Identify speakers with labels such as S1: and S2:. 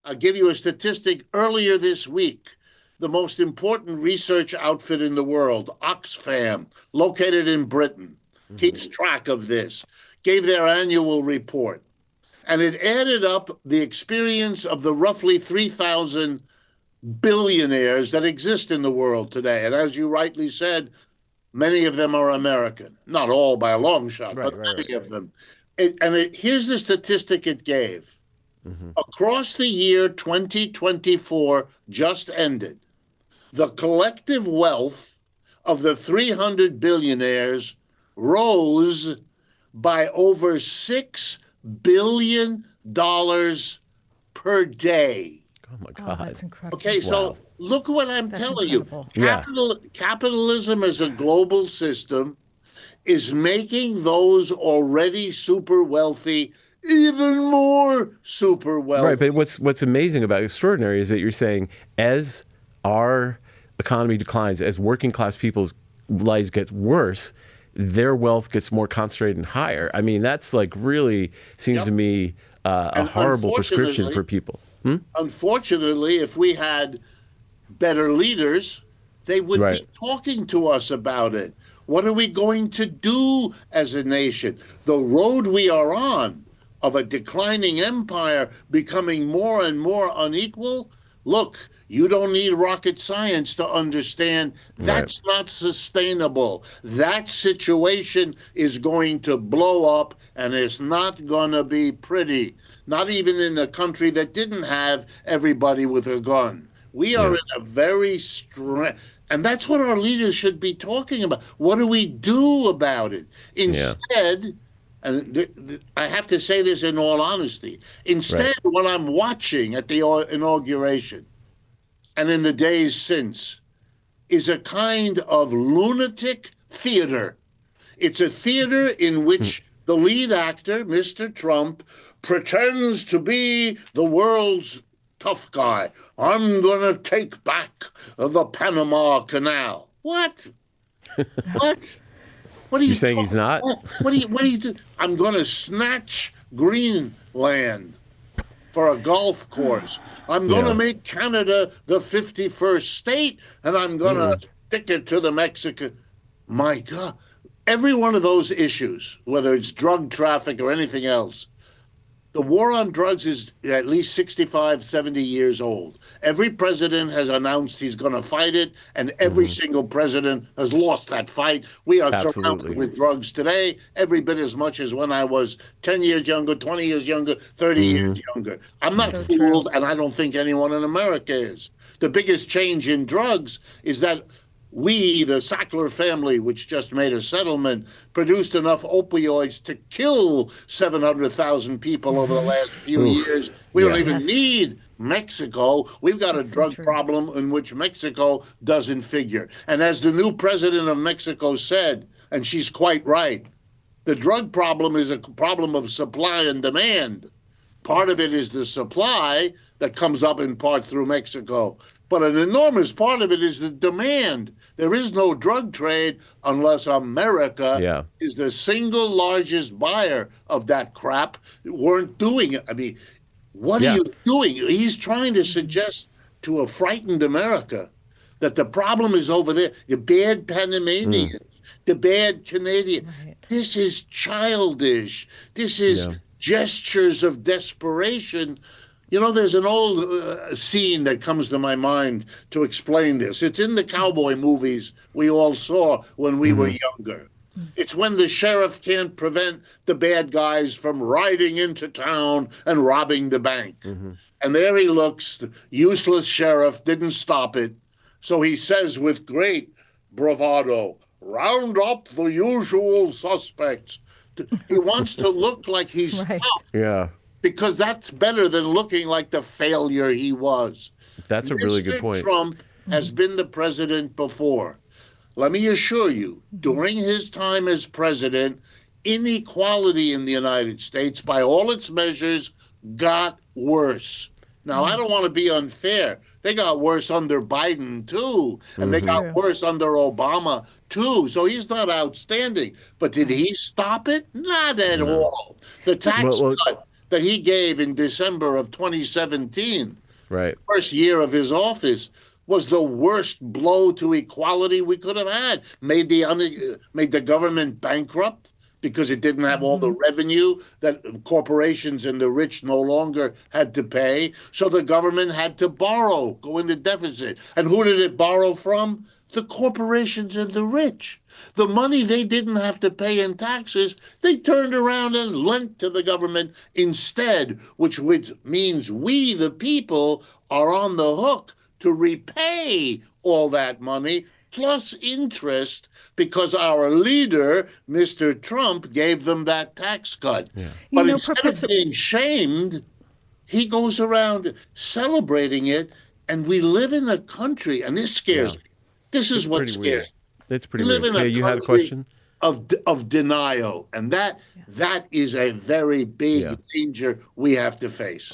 S1: I'll give you a statistic earlier this week. The most important research outfit in the world, Oxfam, located in Britain, keeps track of this, gave their annual report. And it added up the experience of the roughly 3,000 billionaires that exist in the world today. And as you rightly said, many of them are American. Not all by a long shot,
S2: Right,
S1: but
S2: right,
S1: many
S2: right.
S1: of them. Here's the statistic it gave.
S2: Hmm.
S1: Across the year 2024 just ended, the collective wealth of the 300 billionaires rose by over $6 billion per day.
S2: Oh my
S3: Oh,
S2: God.
S3: that's incredible.
S1: Okay,
S2: Wow.
S1: so look what I'm
S3: That's
S1: telling you.
S3: incredible.
S2: Yeah.
S1: Capitalism as a global system is making those already super wealthy even more super
S2: Right.
S1: wealthy.
S2: But what's amazing about extraordinary is that you're saying as our economy declines, as working class people's lives get worse, their wealth gets more concentrated and higher. I mean, that's like really seems to
S1: Yep.
S2: me a
S1: And
S2: horrible prescription for people.
S1: unfortunately, if we had better leaders, they would
S2: Right.
S1: be talking to us about it. What are we going to do as a nation? The road we are on of a declining empire becoming more and more unequal. Look, you don't need rocket science to understand
S2: Right.
S1: that's not sustainable. That situation is going to blow up and it's not going to be pretty. Not even in a country that didn't have everybody with a gun. We are
S2: Yeah.
S1: in a very and that's what our leaders should be talking about. What do we do about it?
S2: Yeah.
S1: Instead, and I have to say this in all honesty,
S2: Right.
S1: instead, what I'm watching at the inauguration and in the days since is a kind of lunatic theater. It's a theater in which the lead actor, Mr. Trump, pretends to be the world's tough guy. I'm going to take back the Panama Canal. What? What? What are
S2: You're
S1: you
S2: saying he's
S1: talking?
S2: not?
S1: What do you do? I'm going to snatch Greenland for a golf course. I'm going to
S2: Yeah.
S1: make Canada the 51st state, and I'm going to
S2: Mm-mm.
S1: stick it to the Mexican. My God. Every one of those issues, whether it's drug traffic or anything else, the war on drugs is at least 65, 70 years old. Every president has announced he's going to fight it, and every
S2: Hmm.
S1: single president has lost that fight. We are surrounded
S2: Absolutely.
S1: with
S3: Yes.
S1: drugs today, every bit as much as when I was 10 years younger, 20 years younger, 30
S2: Hmm.
S1: years younger. I'm not
S2: Hmm.
S3: So true.
S1: fooled, and I don't think anyone in America is. The biggest change in drugs is that we, the Sackler family, which just made a settlement, produced enough opioids to kill 700,000 people over the last few
S2: Oof.
S1: years. We don't
S2: Yeah.
S1: even
S3: Yes.
S1: need Mexico. We've got a
S3: That's so
S1: drug
S3: true.
S1: problem in which Mexico doesn't figure. And as the new president of Mexico said, and she's quite right, the drug problem is a problem of supply and demand. Part of it
S3: Yes.
S1: is the supply that comes up in part through Mexico, but an enormous part of it is the demand. There is no drug trade unless America
S2: Yeah.
S1: is the single largest buyer of that crap. Weren't doing it. I mean, what are
S2: Yeah.
S1: you doing? He's trying to suggest to a frightened America that the problem is over there. The bad
S2: Mm.
S1: Panamanians, the bad Canadian.
S3: Right.
S1: This is childish. This is
S2: Yeah.
S1: gestures of desperation. You know, there's an old scene that comes to my mind to explain this. It's in the cowboy movies we all saw when we were
S2: Hmm.
S1: younger. It's when the sheriff can't prevent the bad guys from riding into town and robbing the bank.
S2: Hmm.
S1: And there he looks, the useless sheriff didn't stop it. So he says with great bravado, round up the usual suspects. He wants to look like he's
S3: Right.
S1: tough
S2: Yeah.
S1: because that's better than looking like the failure he was.
S2: That's a really good
S1: Mr.
S2: point.
S1: Trump has been the president before. Let me assure you, during his time as president, inequality in the United States, by all its measures, got worse. Now, I don't want to be unfair. They got worse under Biden, too, and they
S2: Hmm.
S1: got
S3: True.
S1: worse under Obama, too. So he's not outstanding. But did
S3: Right.
S1: he stop it? Not at
S2: No.
S1: all. The
S2: Well,
S1: tax
S2: well,
S1: cut that he gave in December of 2017,
S2: Right.
S1: first year of his office, was the worst blow to equality we could have had. Made the government bankrupt because it didn't have all the revenue that corporations and the rich no longer had to pay. So the government had to borrow, go into deficit. And who did it borrow from? The corporations and the rich. The money they didn't have to pay in taxes, they turned around and lent to the government instead, which means we, the people, are on the hook to repay all that money plus interest because our leader, Mr. Trump, gave them that tax cut.
S2: Yeah.
S1: But
S3: You know,
S1: instead
S3: Professor,
S1: of being shamed, he goes around celebrating it. And we live in a country, and this scares me. This is
S2: It's
S1: what
S2: pretty
S1: scares
S2: weird.
S1: me.
S2: It's pretty
S1: We live
S2: weird.
S1: in
S2: Kay,
S1: a
S2: you had a
S1: country
S2: question?
S1: of denial, and that is a very big
S2: Yeah.
S1: danger we have to face.